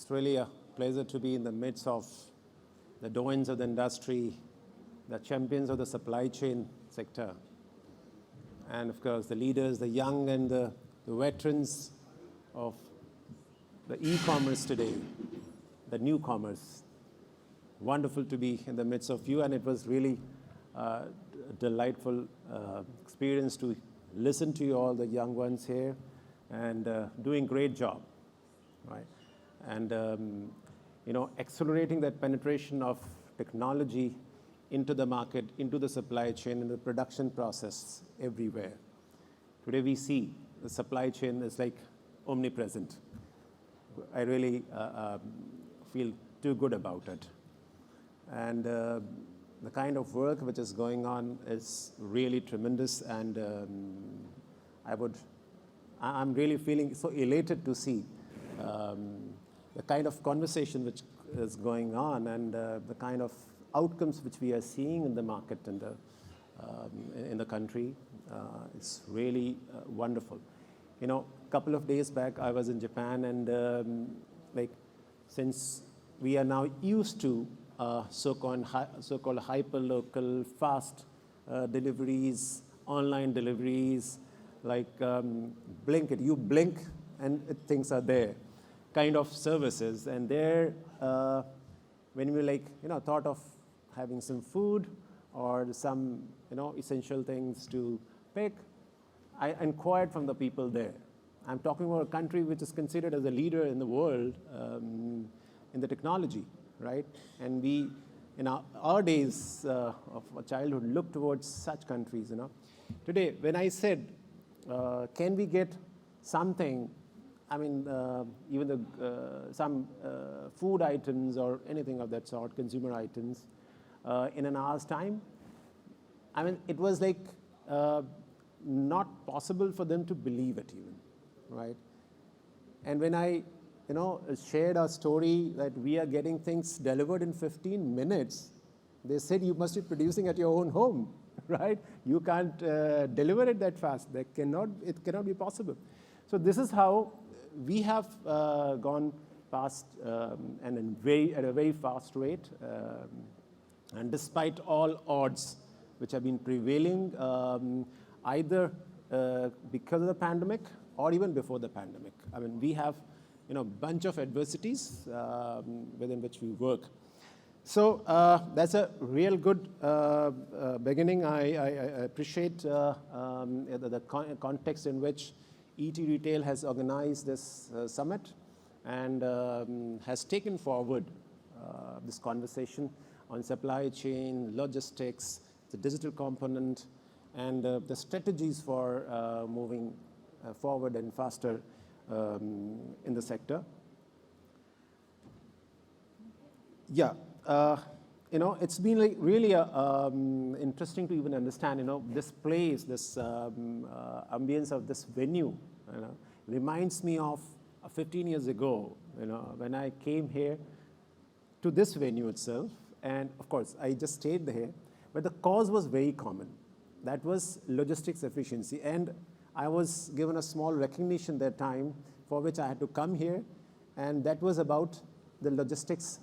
It's really a pleasure to be in the midst of the doyens of the industry, the champions of the supply chain sector, and of course the leaders, the young and the veterans of the e-commerce today, the new commerce. Wonderful to be in the midst of you, and it was really a delightful experience to listen to you all, the young ones here, and doing great job, right? And accelerating that penetration of technology into the market, into the supply chain, and the production process everywhere. Today we see the supply chain is like omnipresent. I really feel too good about it. And the kind of work which is going on is really tremendous, and I'm really feeling so elated to see the kind of conversation which is going on, and the kind of outcomes which we are seeing in the market and in the country. It's really wonderful. A couple of days back I was in Japan, and since we are now used to so-called hyper-local fast deliveries, online deliveries, like blink it, you blink and things are there, kind of services. And there, when we thought of having some food or some essential things to pick, I inquired from the people there. I'm talking about a country which is considered as a leader in the world in the technology, right? And we, in our days of childhood, look towards such countries. Today, when I said, can we get something, even some food items or anything of that sort, consumer items, in an hour's time, it was like not possible for them to believe it even, right? And when I shared our story that we are getting things delivered in 15 minutes, they said you must be producing at your own home, right? You can't deliver it that fast. It cannot be possible. So this is how we have gone past and at a very fast rate. And despite all odds which have been prevailing, either because of the pandemic or even before the pandemic. We have bunch of adversities within which we work. So that's a real good beginning. I appreciate the context in which ET Retail has organized this summit and has taken forward this conversation on supply chain, logistics, the digital component, and the strategies for moving forward and faster in the sector. Yeah, it's been really interesting to even understand, this place, this ambience of this venue, reminds me of 15 years ago, when I came here to this venue itself. And of course, I just stayed there, but the cause was very common. That was logistics efficiency. And I was given a small recognition that time for which I had to come here, and that was about the logistics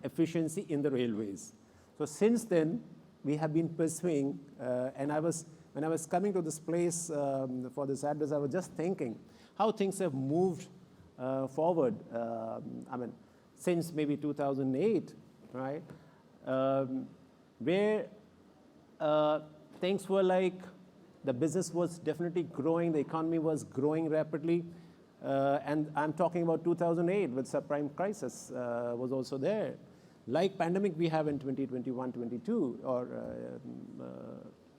efficiency in the railways. So since then, we have been pursuing, and when I was coming to this place for this address, I was just thinking how things have moved forward, since maybe 2008, right? Where things were like, the business was definitely growing, the economy was growing rapidly, and I'm talking about 2008 with subprime crisis was also there. Like pandemic we have in 2021, 22, or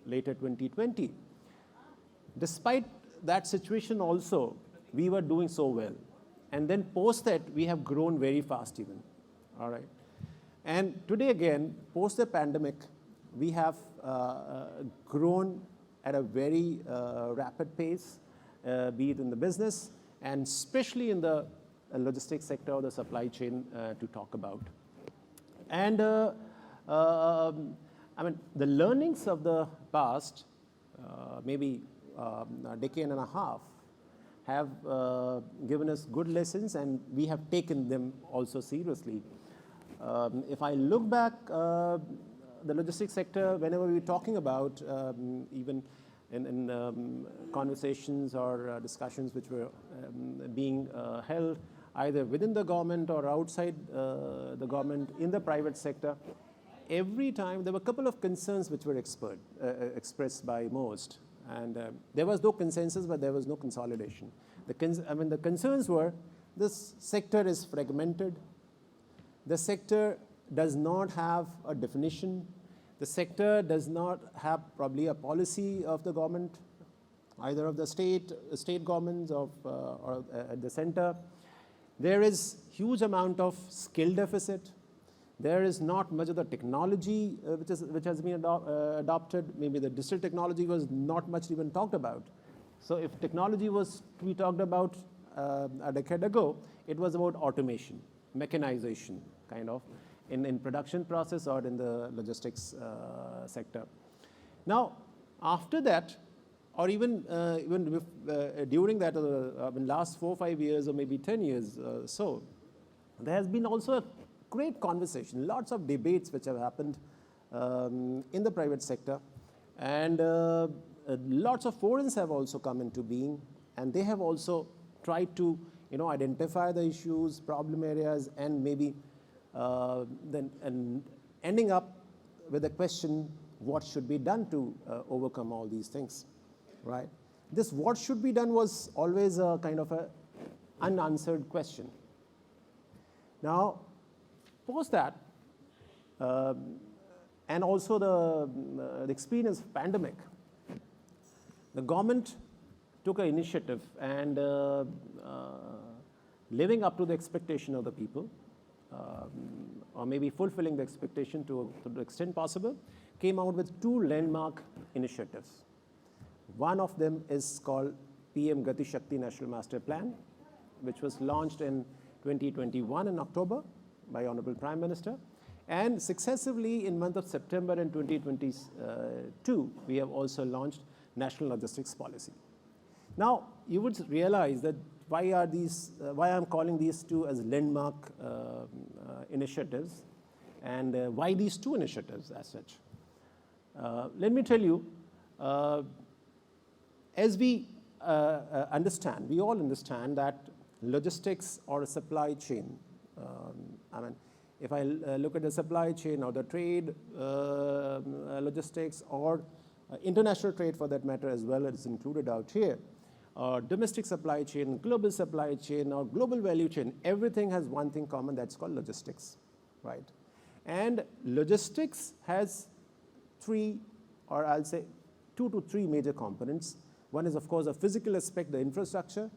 later 2020. Despite that situation also, we were doing so well. And then post that, we have grown very fast even, all right? And today again, post the pandemic, we have grown at a very rapid pace, be it in the business, and especially in the logistics sector or the supply chain to talk about. And the learnings of the past, maybe a decade and a half, have given us good lessons, and we have taken them also seriously. If I look back, the logistics sector, whenever we're talking about, even in conversations or discussions which were being held either within the government or outside the government in the private sector, every time there were a couple of concerns which were expressed by most. And there was no consensus, but there was no consolidation. The concerns were, this sector is fragmented. The sector does not have a definition. The sector does not have probably a policy of the government, either of the state governments or at the center. There is huge amount of skill deficit. There is not much of the technology which has been adopted. Maybe the digital technology was not much even talked about. So if technology was to be talked about a decade ago, it was about automation, mechanization, kind of, in production process or in the logistics sector. Now, after that, or even during that, in last 4 or 5 years, or maybe 10 years so, there has been also a great conversation, lots of debates which have happened in the private sector, and lots of forums have also come into being, and they have also tried to identify the issues, problem areas, and maybe then ending up with the question, what should be done to overcome all these things, right? This what should be done was always a kind of a unanswered question. Now, post that, and also the experience of pandemic, the government took an initiative and living up to the expectation of the people, or maybe fulfilling the expectation to the extent possible, came out with 2 landmark initiatives. One of them is called PM Gati Shakti National Master Plan, which was launched in 2021 in October by Honorable Prime Minister. And successively in month of September in 2022, we have also launched National Logistics Policy. Now, you would realize that why I'm calling these 2 as landmark initiatives, and why these 2 initiatives as such. Let me tell you, as we understand, we all understand that logistics or a supply chain, if I look at the supply chain or the trade logistics or international trade for that matter as well, it's included out here, domestic supply chain, global supply chain, or global value chain, everything has one thing common, that's called logistics, right? And logistics has 3, or I'll say 2 to 3 major components. One is, of course, a physical aspect, the infrastructure.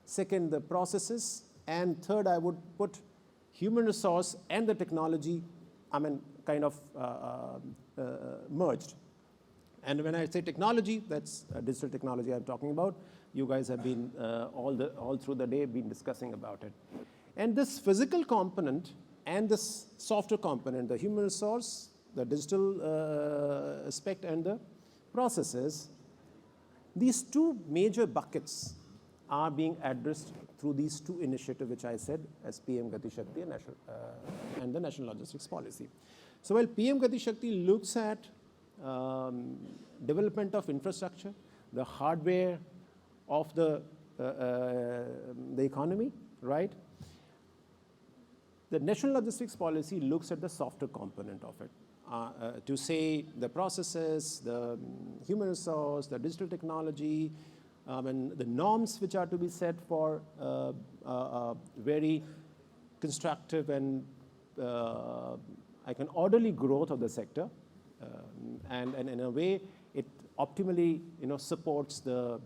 Second, the processes. And third, I would put human resource and the technology, kind of merged. And when I say technology, that's digital technology I'm talking about. You guys have been all through the day been discussing about it. And this physical component and this software component, the human resource, the digital aspect, and the processes, these 2 major buckets are being addressed through these 2 initiatives, which I said as PM Gati Shakti and the National Logistics Policy. So while PM Gati Shakti looks at development of infrastructure, the hardware of the economy, right? The National Logistics Policy looks at the softer component of it. To say the processes, the human resource, the digital technology, and the norms which are to be set for very constructive and orderly growth of the sector, and in a way it optimally supports the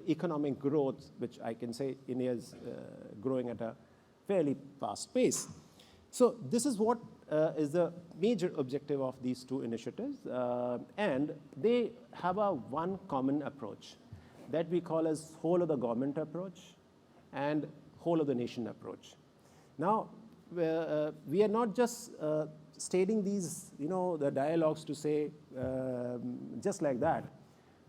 economic growth, which I can say India is growing at a fairly fast pace. So this is what is the major objective of these 2 initiatives, and they have one common approach that we call as whole of the government approach and whole of the nation approach. Now, we are not just stating these, the dialogues to say just like that.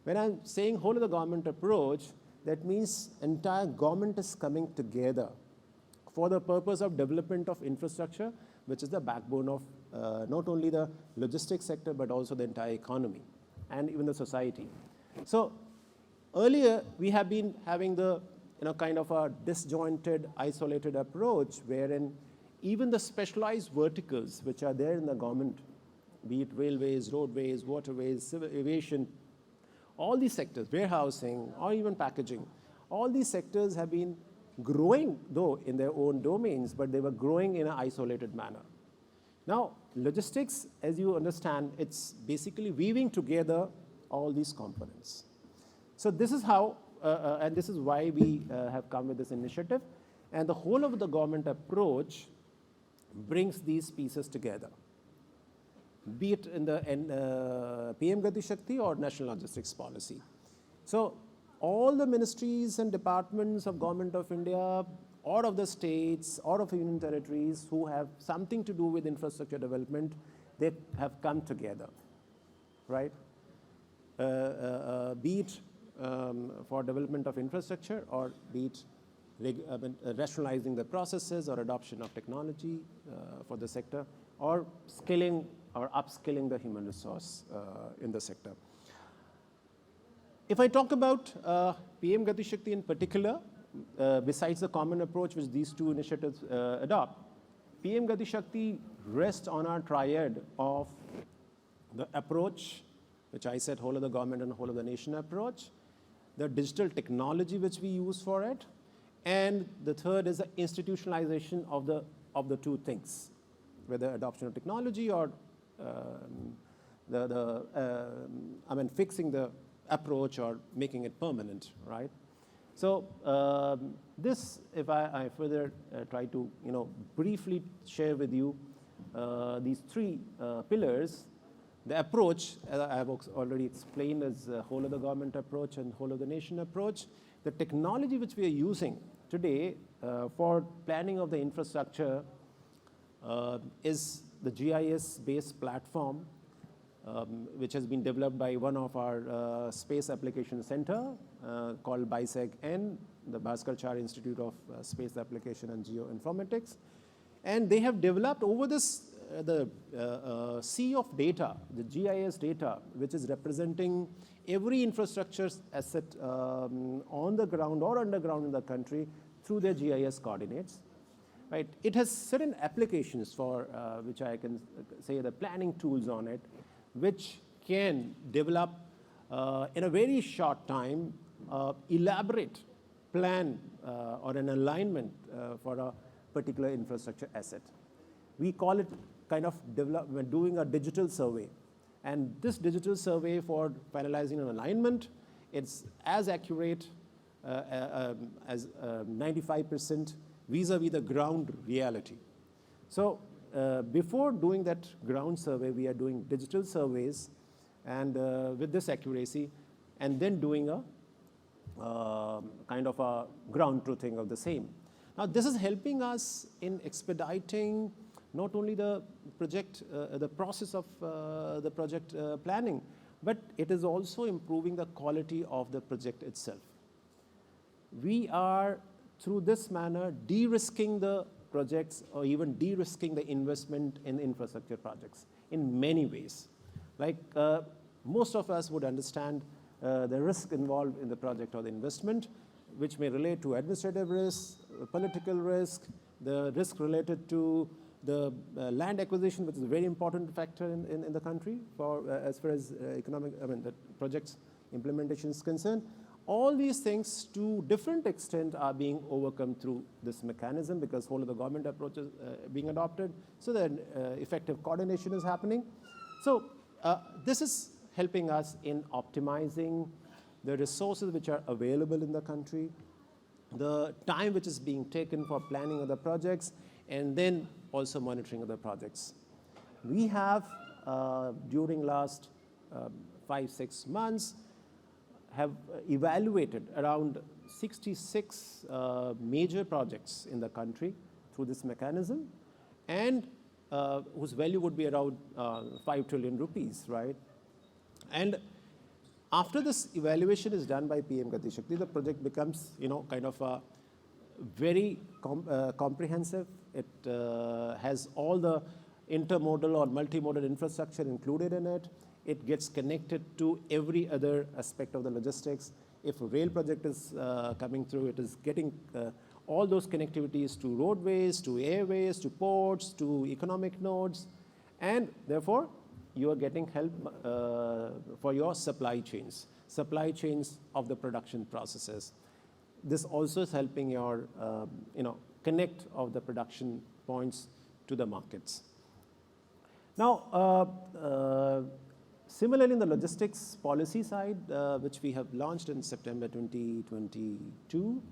When I'm saying whole of the government approach, that means entire government is coming together for the purpose of development of infrastructure, which is the backbone of not only the logistics sector, but also the entire economy and even the society. So earlier, we have been having the kind of a disjointed, isolated approach, wherein even the specialized verticals which are there in the government, be it railways, roadways, waterways, civil aviation, all these sectors, warehousing, or even packaging, all these sectors have been growing, though, in their own domains, but they were growing in an isolated manner. Now, logistics, as you understand, it's basically weaving together all these components. So this is how, and this is why we have come with this initiative. And the whole of the government approach brings these pieces together, be it in the PM Gati Shakti or National Logistics Policy. So all the ministries and departments of Government of India, or of the states, or of union territories who have something to do with infrastructure development, they have come together, right? Be it for development of infrastructure, or be it rationalizing the processes or adoption of technology for the sector, or skilling or upskilling the human resource in the sector. If I talk about PM Gati Shakti in particular, besides the common approach which these two initiatives adopt, PM Gati Shakti rests on our triad of the approach, which I said whole of the government and whole of the nation approach, the digital technology which we use for it, and the third is the institutionalization of the two things, whether adoption of technology or fixing the approach or making it permanent, right? So this, if I further try to briefly share with you these three pillars. The approach, as I have already explained, is whole of the government approach and whole of the nation approach. The technology which we are using today for planning of the infrastructure is the GIS-based platform, which has been developed by one of our space application center called BISEG-N, the Bhaskarchar Institute of Space Application and Geoinformatics. And they have developed over this the sea of data, the GIS data, which is representing every infrastructure asset on the ground or underground in the country through their GIS coordinates. Right? It has certain applications for which I can say the planning tools on it, which can develop in a very short time elaborate plan or an alignment for a particular infrastructure asset. We call it kind of doing a digital survey. And this digital survey for finalizing an alignment, it's as accurate as 95% vis-a-vis the ground reality. So before doing that ground survey, we are doing digital surveys and with this accuracy, and then doing a kind of a ground truthing of the same. Now, this is helping us in expediting not only the project, the process of the project planning, but it is also improving the quality of the project itself. We are, through this manner, de-risking the projects or even de-risking the investment in infrastructure projects in many ways. Like most of us would understand the risk involved in the project or the investment, which may relate to administrative risk, political risk, the risk related to the land acquisition, which is a very important factor in the country for as far as the project's implementation is concerned. All these things, to different extent, are being overcome through this mechanism because whole of the government approach is being adopted, so that effective coordination is happening. So this is helping us in optimizing the resources which are available in the country, the time which is being taken for planning of the projects, and then also monitoring of the projects. We have, during last 5-6 months, have evaluated around 66 major projects in the country through this mechanism, and whose value would be around 5 trillion rupees, right? And After this evaluation is done by PM Gati Shakti, the project becomes, kind of a very comprehensive. It has all the intermodal or multimodal infrastructure included in it. It gets connected to every other aspect of the logistics. If a rail project is coming through, it is getting all those connectivities to roadways, to airways, to ports, to economic nodes, and therefore you are getting help for your supply chains of the production processes. This also is helping your, connect of the production points to the markets. Now, similarly, in the logistics policy side, which we have launched in September 2022,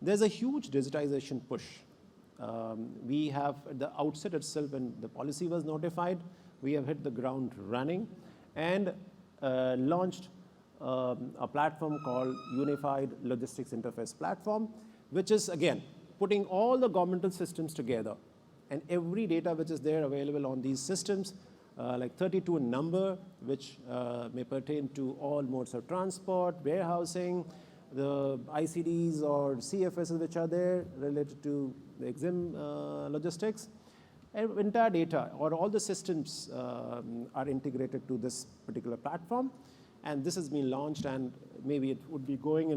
there's a huge digitization push. We have, at the outset itself, when the policy was notified, we have hit the ground running and launched a platform called Unified Logistics Interface Platform, which is, again, putting all the governmental systems together. And every data which is there available on these systems, like 32 in number, which may pertain to all modes of transport, warehousing, the ICDs or CFSs which are there related to the EXIM logistics. And entire data or all the systems are integrated to this particular platform. And this has been launched, and maybe it would be going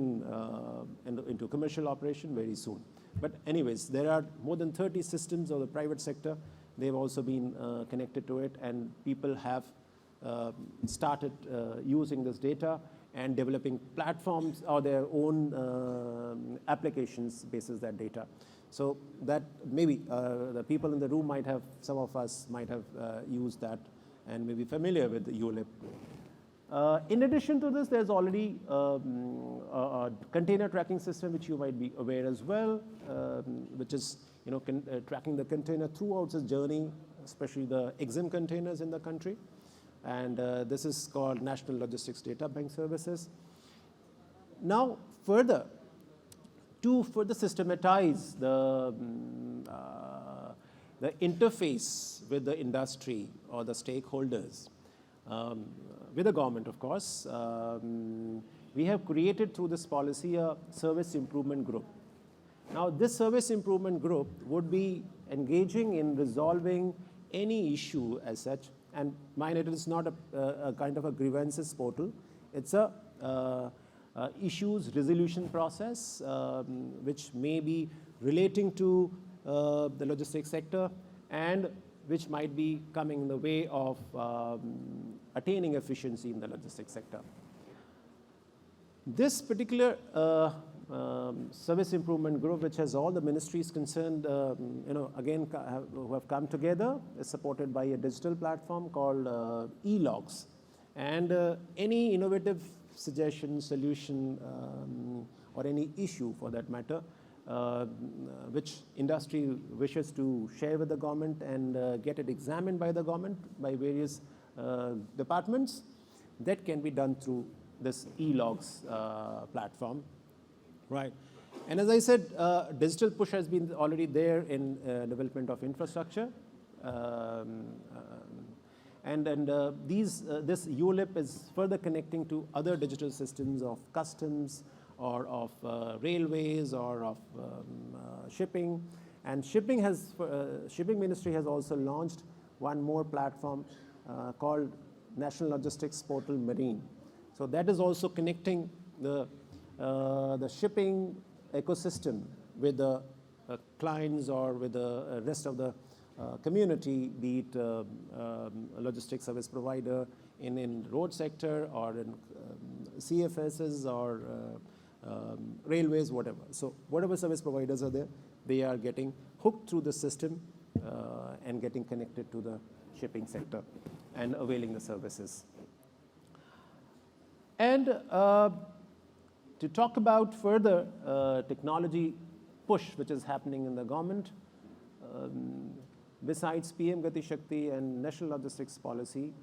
into commercial operation very soon. But anyways, there are more than 30 systems of the private sector. They've also been connected to it, and people have started using this data and developing platforms or their own applications basis that data. So that maybe the people in the room might have, some of us might have used that and may be familiar with the ULIP. In addition to this, there's already a container tracking system, which you might be aware as well, which is tracking the container throughout its journey, especially the EXIM containers in the country. And this is called National Logistics Data Bank Services. Now, to further systematize the interface with the industry or the stakeholders, with the government, of course, we have created through this policy a service improvement group. Now, this service improvement group would be engaging in resolving any issue as such, and mind it is not a kind of a grievances portal. It's a issues resolution process, which may be relating to the logistics sector and which might be coming in the way of attaining efficiency in the logistics sector. This particular service improvement group, which has all the ministries concerned, again, who have come together, is supported by a digital platform called e-logs. And any innovative suggestion, solution, or any issue for that matter, which industry wishes to share with the government and get it examined by the government, by various departments, that can be done through this e-logs platform, right? And as I said, digital push has been already there in development of infrastructure. This ULIP is further connecting to other digital systems of customs or of railways or of shipping. And shipping ministry has also launched one more platform called National Logistics Portal Marine. So that is also connecting the shipping ecosystem with the clients or with the rest of the community, be it a logistics service provider in road sector or in CFSs or railways, whatever. So whatever service providers are there, they are getting hooked through the system and getting connected to the shipping sector and availing the services. And to talk about further technology push which is happening in the government, besides PM Gati Shakti and National Logistics Policy,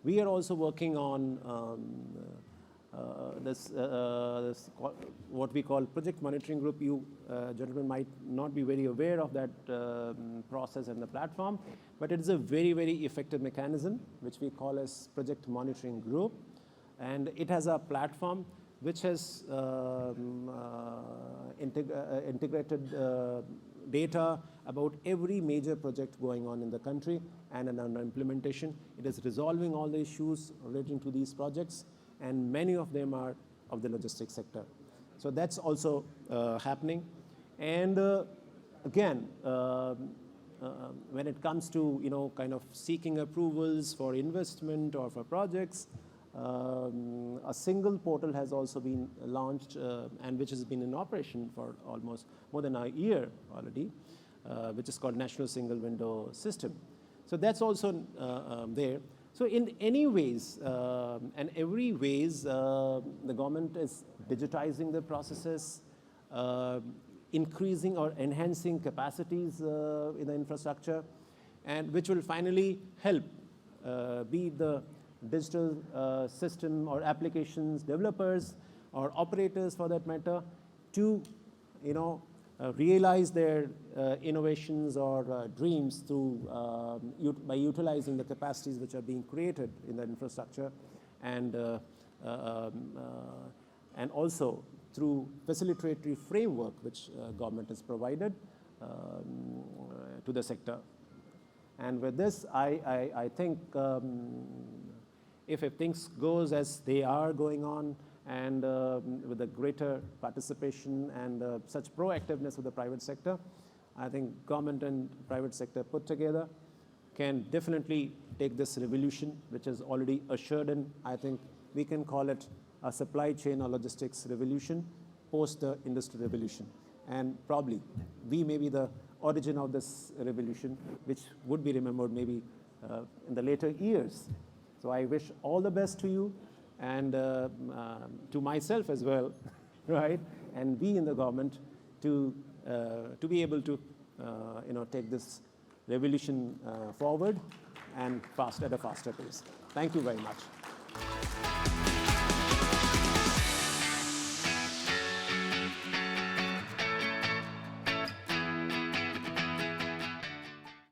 we are also working on what we call project monitoring group. You gentlemen might not be very aware of that process and the platform, but it is a very, very effective mechanism which we call as project monitoring group. And it has a platform which has integrated data about every major project going on in the country and under implementation. It is resolving all the issues relating to these projects, and many of them are of the logistics sector. So that's also happening. And again, when it comes to kind of seeking approvals for investment or for projects, a single portal has also been launched and which has been in operation for almost more than a year already, which is called National Single Window System. So that's also there. So in any ways and every ways, the government is digitizing the processes, increasing or enhancing capacities in the infrastructure, and which will finally help be the digital system or applications developers or operators for that matter to realize their innovations or dreams through by utilizing the capacities which are being created in the infrastructure, and also through facilitatory framework which government has provided to the sector. And with this, I think if things goes as they are going on, and with a greater participation and such proactiveness of the private sector, I think government and private sector put together can definitely take this revolution, which is already assured, and I think we can call it a supply chain or logistics revolution post the industrial revolution. And probably we may be the origin of this revolution, which would be remembered maybe in the later years. So I wish all the best to you, and to myself as well, right? And we in the government to be able to take this revolution forward and at a faster pace. Thank you very much.